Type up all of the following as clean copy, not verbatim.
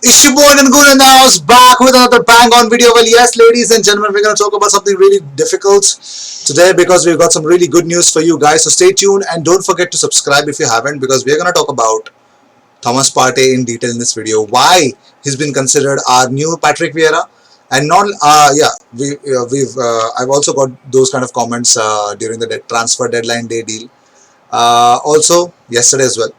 It's your boy Nangul in the house, back with another bang on video. Well, yes, ladies and gentlemen, we're going to talk about something really difficult today because we've got some really good news for you guys. So stay tuned and don't forget to subscribe if you haven't, because we're going to talk about Thomas Partey in detail in this video. Why he's been considered our new Patrick Vieira, and not I've also got those kind of comments during the transfer deadline day deal. Also yesterday as well.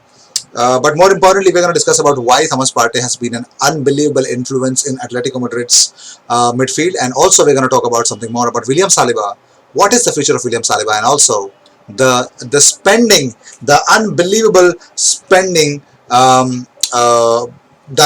But more importantly, we're going to discuss about why Thomas Partey has been an unbelievable influence in Atletico Madrid's midfield, and also we're going to talk about something more about William Saliba. What is the future of William Saliba, and also the spending, the unbelievable spending done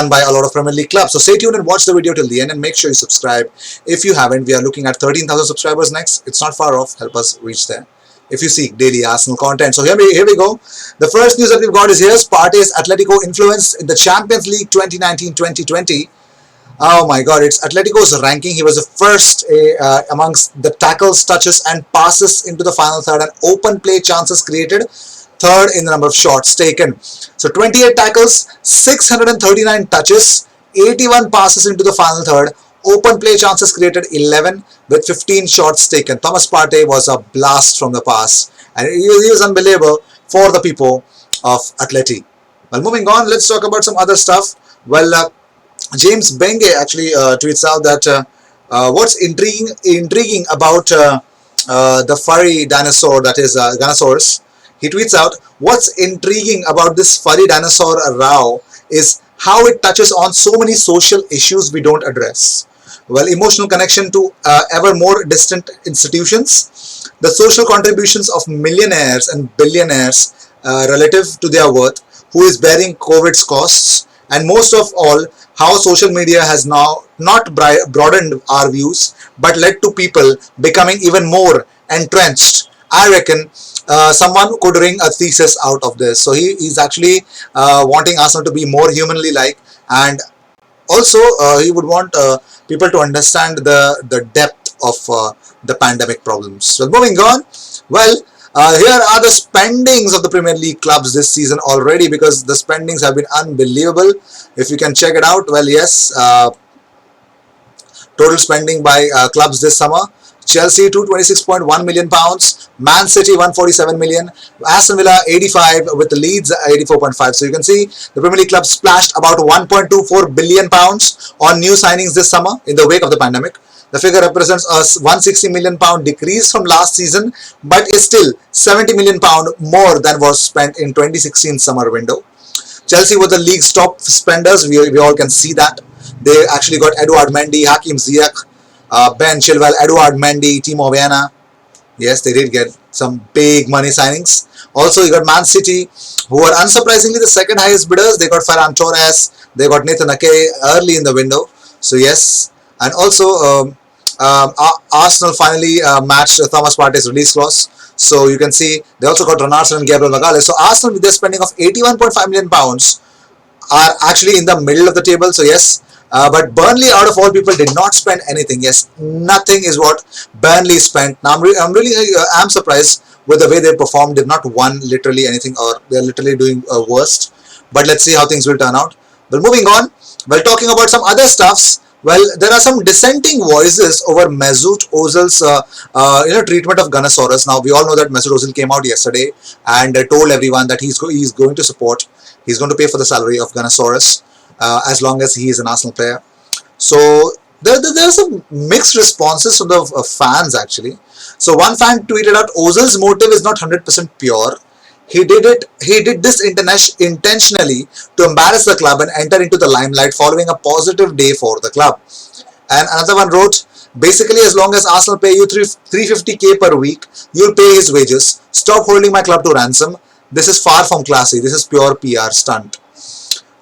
by a lot of Premier League clubs. So stay tuned and watch the video till the end, and make sure you subscribe if you haven't. We are looking at 13,000 subscribers next. It's not far off. Help us reach there if you seek daily Arsenal content. So here we go. The first news that we've got is here's Partey's Atletico influence in the Champions League 2019-2020. Oh my God, it's Atletico's ranking. He was the first amongst the tackles, touches and passes into the final third, and open play chances created. Third in the number of shots taken. So 28 tackles, 639 touches, 81 passes into the final third. Open play chances created 11 with 15 shots taken. Thomas Partey was a blast from the pass, and he was unbelievable for the people of Atleti. Well, moving on, let's talk about some other stuff. Well, James Benge actually tweets out that what's intriguing about the furry dinosaur, that is Ganosaurus. He tweets out, what's intriguing about this furry dinosaur row is how it touches on so many social issues we don't address. Well, emotional connection to ever more distant institutions, the social contributions of millionaires and billionaires relative to their worth, who is bearing COVID's costs, and most of all, how social media has now not broadened our views but led to people becoming even more entrenched. I reckon someone could wring a thesis out of this. So he's actually wanting Arsenal to be more humanly like, and also he would want people to understand the depth of the pandemic problems. So moving on, well, here are the spendings of the Premier League clubs this season already, because the spendings have been unbelievable. If you can check it out, well, yes, total spending by clubs this summer. Chelsea £226.1 million, Man City 147 million, Aston Villa 85, with the Leeds 84.5. So you can see the Premier League club splashed about 1.24 billion pounds on new signings this summer in the wake of the pandemic. The figure represents a 160 million pound decrease from last season, but is still 70 million pound more than was spent in 2016 summer window. Chelsea were the league's top spenders. We all can see that. They actually got Edouard Mendy, Hakim Ziyech, Ben Chilwell, Edouard Mendy, Timo Werner. Yes, they did get some big money signings. Also, you got Man City, who were unsurprisingly the second highest bidders. They got Ferran Torres, they got Nathan Ake early in the window. So yes, and also Arsenal finally matched Thomas Partey's release clause. So you can see they also got Ronaldo and Gabriel Magalhaes. So Arsenal, with their spending of 81.5 million pounds, are actually in the middle of the table. So yes, but Burnley, out of all people, did not spend anything. Yes, nothing is what Burnley spent. Now I'm really surprised with the way they performed. They've not won literally anything, or they're literally doing worst. But let's see how things will turn out. But moving on, well, talking about some other stuffs. Well, there are some dissenting voices over Mesut Ozil's treatment of Gunnosaurus. Now we all know that Mesut Ozil came out yesterday and told everyone that he's going to support. He's going to pay for the salary of Gunnosaurus as long as he is an Arsenal player. So there are some mixed responses from the fans actually. So one fan tweeted out, Ozil's motive is not 100% pure. He did this intentionally to embarrass the club and enter into the limelight following a positive day for the club. And another one wrote, basically, as long as Arsenal pay you 350k per week, you'll pay his wages. Stop holding my club to ransom. This is far from classy. This is pure PR stunt.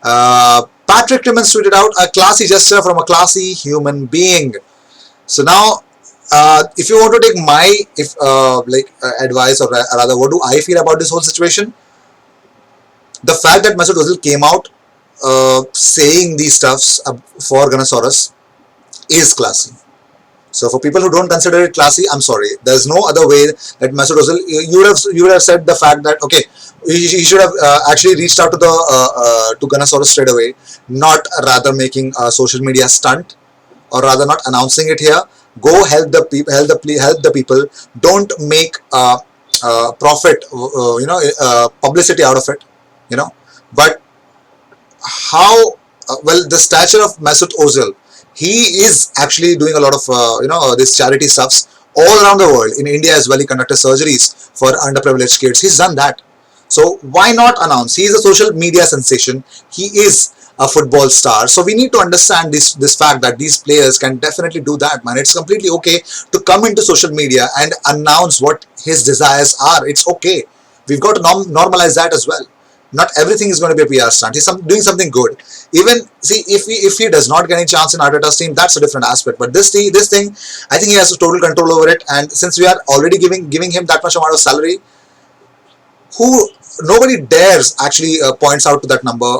Patrick Timmins tweeted out, a classy gesture from a classy human being. So now, if you want to take my advice, or rather, what do I feel about this whole situation? The fact that Mesut Ozil came out saying these stuffs for Gunnosaurus is classy. So for people who don't consider it classy, I'm sorry. There's no other way that Mesut Ozil. You would have said the fact that okay, he should have actually reached out to the to Gunnar straight away, not rather making a social media stunt, or rather not announcing it here. Go help the people, help the people. Don't make profit, publicity out of it, you know. But how well the stature of Mesut Ozil, he is actually doing a lot of this charity stuffs all around the world. In India as well, he conducted surgeries for underprivileged kids. He's done that. So why not announce? He is a social media sensation. He is a football star. So we need to understand this fact that these players can definitely do that, man. It's completely okay to come into social media and announce what his desires are. It's okay. We've got to normalize that as well. Not everything is going to be a PR stunt. He's doing something good. Even see if he does not get any chance in Arteta's team, that's a different aspect. But this thing, I think he has total control over it. And since we are already giving him that much amount of salary, who nobody dares actually points out to that number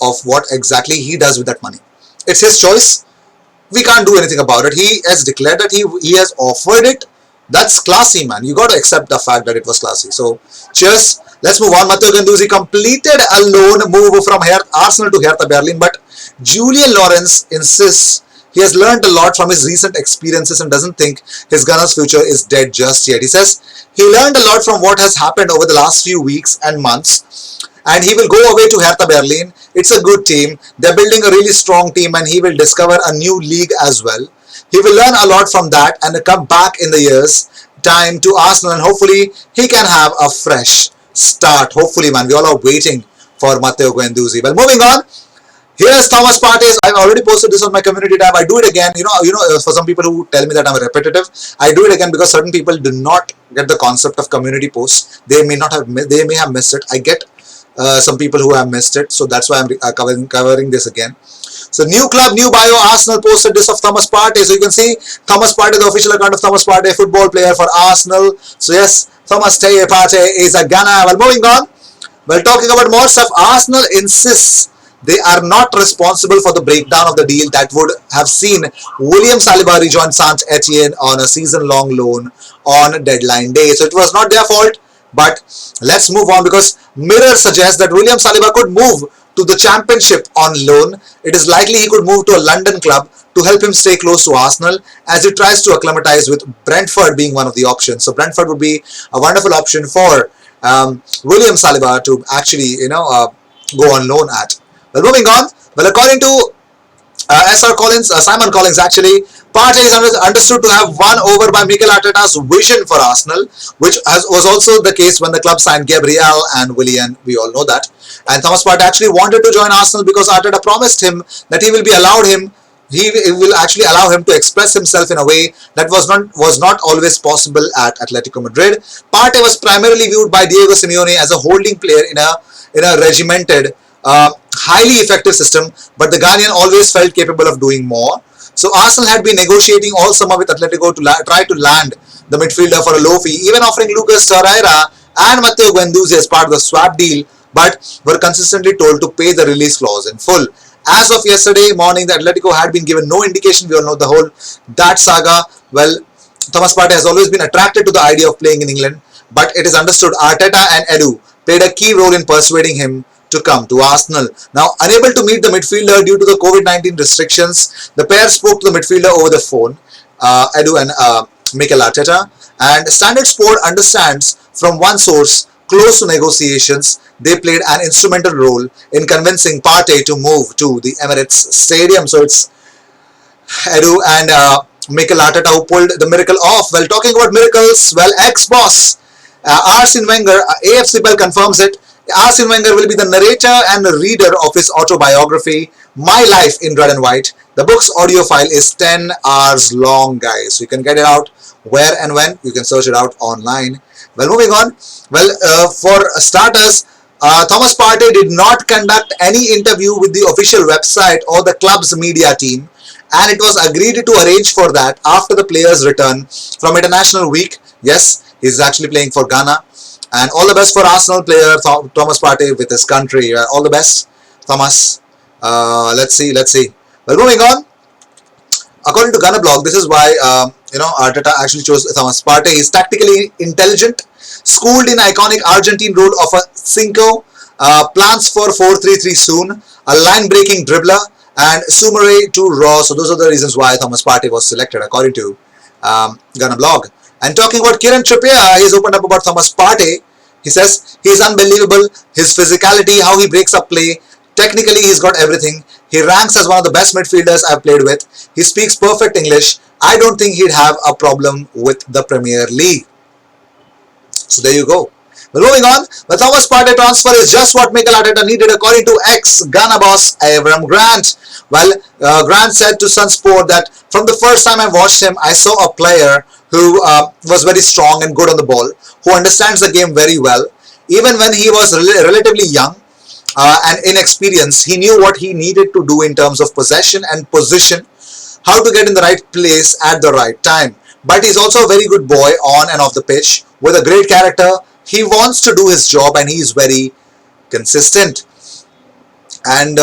of what exactly he does with that money. It's his choice. We can't do anything about it. He has declared that he has offered it. That's classy, man. You got to accept the fact that it was classy. So, cheers. Let's move on. Matteo Guendouzi completed a loan move from Arsenal to Hertha Berlin, but Julian Lawrence insists he has learned a lot from his recent experiences and doesn't think his Gunners' future is dead just yet. He says he learned a lot from what has happened over the last few weeks and months, and he will go away to Hertha Berlin. It's a good team. They're building a really strong team, and he will discover a new league as well. He will learn a lot from that and come back in the years time to Arsenal, and hopefully he can have a fresh start. Hopefully, man. We all are waiting for Matteo Guendouzi. Well, moving on. Here's Thomas Partey. I've already posted this on my community tab. I do it again. For some people who tell me that I'm repetitive, I do it again because certain people do not get the concept of community posts. They may have missed it. I get some people who have missed it, so that's why I'm covering this again. So new club, new bio. Arsenal posted this of Thomas Partey. So you can see Thomas Partey, the official account of Thomas Partey, football player for Arsenal. So yes, Thomas Partey is a Ghana. Well, moving on. Well, talking about more stuff, Arsenal insists they are not responsible for the breakdown of the deal that would have seen William Saliba rejoin Saint Etienne on a season-long loan on deadline day. So it was not their fault. But let's move on because Mirror suggests that William Saliba could move to the Championship on loan. It is likely he could move to a London club to help him stay close to Arsenal as he tries to acclimatise, with Brentford being one of the options. So Brentford would be a wonderful option for William Saliba to actually go on loan at. Well, moving on. Well, according to Simon Collins actually, Partey is understood to have won over by Mikel Arteta's vision for Arsenal, which was also the case when the club signed Gabriel and Willian. We all know that. And Thomas Partey actually wanted to join Arsenal because Arteta promised him that he will actually allow him to express himself in a way that was not always possible at Atletico Madrid. Partey was primarily viewed by Diego Simeone as a holding player in a regimented, highly effective system, but the Ghanaian always felt capable of doing more. So Arsenal had been negotiating all summer with Atletico to try to land the midfielder for a low fee, even offering Lucas Torreira and Matteo Guendouzi as part of the swap deal, but were consistently told to pay the release clause in full. As of yesterday morning, the Atletico had been given no indication. We all know the whole that saga. Well, Thomas Partey has always been attracted to the idea of playing in England, but it is understood Arteta and Edu played a key role in persuading him to come to Arsenal. Now, unable to meet the midfielder due to the COVID-19 restrictions, the pair spoke to the midfielder over the phone, Edu and Mikel Arteta, and Standard Sport understands from one source close to negotiations, they played an instrumental role in convincing Partey to move to the Emirates Stadium. So it's Edu and Mikel Arteta who pulled the miracle off. Well, talking about miracles, well, ex-boss Arsene Wenger, AFC Bell confirms it. Arsene Wenger will be the narrator and the reader of his autobiography, My Life in Red and White. The book's audio file is 10 hours long, guys. So you can get it out where and when. You can search it out online. Well, moving on. Well, for starters, Thomas Partey did not conduct any interview with the official website or the club's media team, and it was agreed to arrange for that after the player's return from international week. Yes, he's actually playing for Ghana. And all the best for Arsenal player Thomas Partey with his country. All the best, Thomas. Let's see. Well, moving on. According to Gunner Blog, this is why Arteta actually chose Thomas Partey. He's tactically intelligent, schooled in iconic Argentine role of a cinco, plans for 4-3-3 soon, a line-breaking dribbler, and Sumare to Raw. So those are the reasons why Thomas Partey was selected, according to Gunner Blog. And talking about Kieran Trippier, he's opened up about Thomas Partey. He says he's unbelievable. His physicality, how he breaks up play. Technically, he's got everything. He ranks as one of the best midfielders I've played with. He speaks perfect English. I don't think he'd have a problem with the Premier League. So there you go. Well, moving on, the Thomas Partey transfer is just what Mikel Arteta needed, according to ex-Ghana boss Avram Grant. Well, Grant said to Sunsport that from the first time I watched him, I saw a player who was very strong and good on the ball, who understands the game very well. Even when he was relatively young and inexperienced, he knew what he needed to do in terms of possession and position, how to get in the right place at the right time. But he's also a very good boy on and off the pitch with a great character. He wants to do his job and he's very consistent. And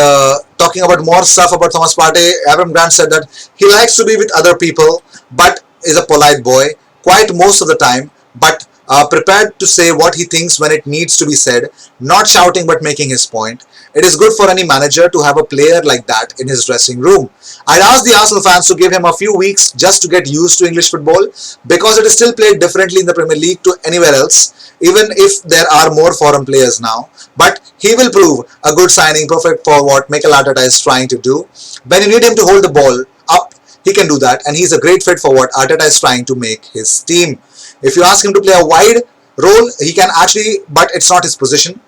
talking about more stuff about Thomas Partey, Avram Grant said that he likes to be with other people, but is a polite boy, quite most of the time, but prepared to say what he thinks when it needs to be said, not shouting but making his point. It is good for any manager to have a player like that in his dressing room. I'd ask the Arsenal fans to give him a few weeks just to get used to English football, because it is still played differently in the Premier League to anywhere else, even if there are more foreign players now. But he will prove a good signing, perfect for what Mikel Arteta is trying to do. When you need him to hold the ball up, he can do that, and he's a great fit for what Arteta is trying to make his team. If you ask him to play a wide role, he can actually, but it's not his position.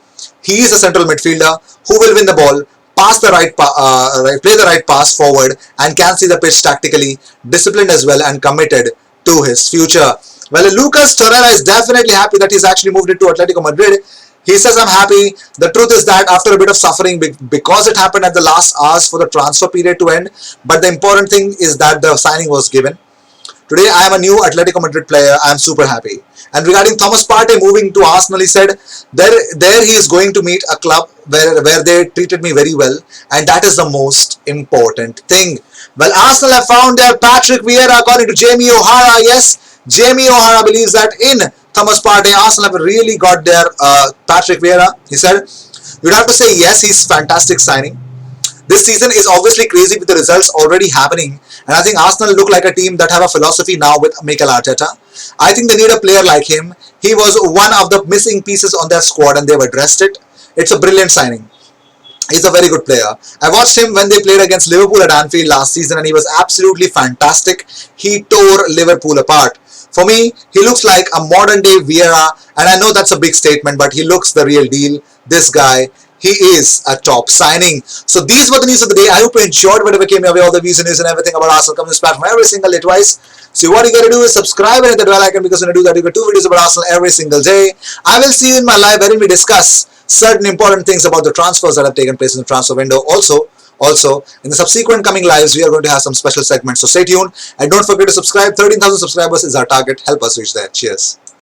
He is a central midfielder who will win the ball, play the right pass forward, and can see the pitch tactically, disciplined as well, and committed to his future. Well, Lucas Torreira is definitely happy that he's actually moved into Atletico Madrid. He says, I'm happy. The truth is that after a bit of suffering, because it happened at the last hours for the transfer period to end, but the important thing is that the signing was given. Today, I am a new Atletico Madrid player. I am super happy. And regarding Thomas Partey moving to Arsenal, he said, there he is going to meet a club where they treated me very well. And that is the most important thing. Well, Arsenal have found their Patrick Vieira, according to Jamie O'Hara. Yes, Jamie O'Hara believes that in Thomas Partey, Arsenal have really got their Patrick Vieira. He said, you'd have to say yes, he's fantastic signing. This season is obviously crazy with the results already happening, and I think Arsenal look like a team that have a philosophy now with Mikel Arteta. I think they need a player like him. He was one of the missing pieces on their squad and they've addressed it. It's a brilliant signing. He's a very good player. I watched him when they played against Liverpool at Anfield last season and he was absolutely fantastic. He tore Liverpool apart. For me, he looks like a modern day Vieira, and I know that's a big statement, but he looks the real deal. This guy, he is a top signing. So these were the news of the day. I hope you enjoyed whatever came your way, all the views and news and everything about Arsenal coming to this platform every single day twice. So what you gotta do is subscribe and hit the bell icon, because when I do that, you get 2 videos about Arsenal every single day. I will see you in my live wherein we discuss certain important things about the transfers that have taken place in the transfer window. Also, in the subsequent coming lives, we are going to have some special segments. So stay tuned and don't forget to subscribe. 13,000 subscribers is our target. Help us reach there. Cheers.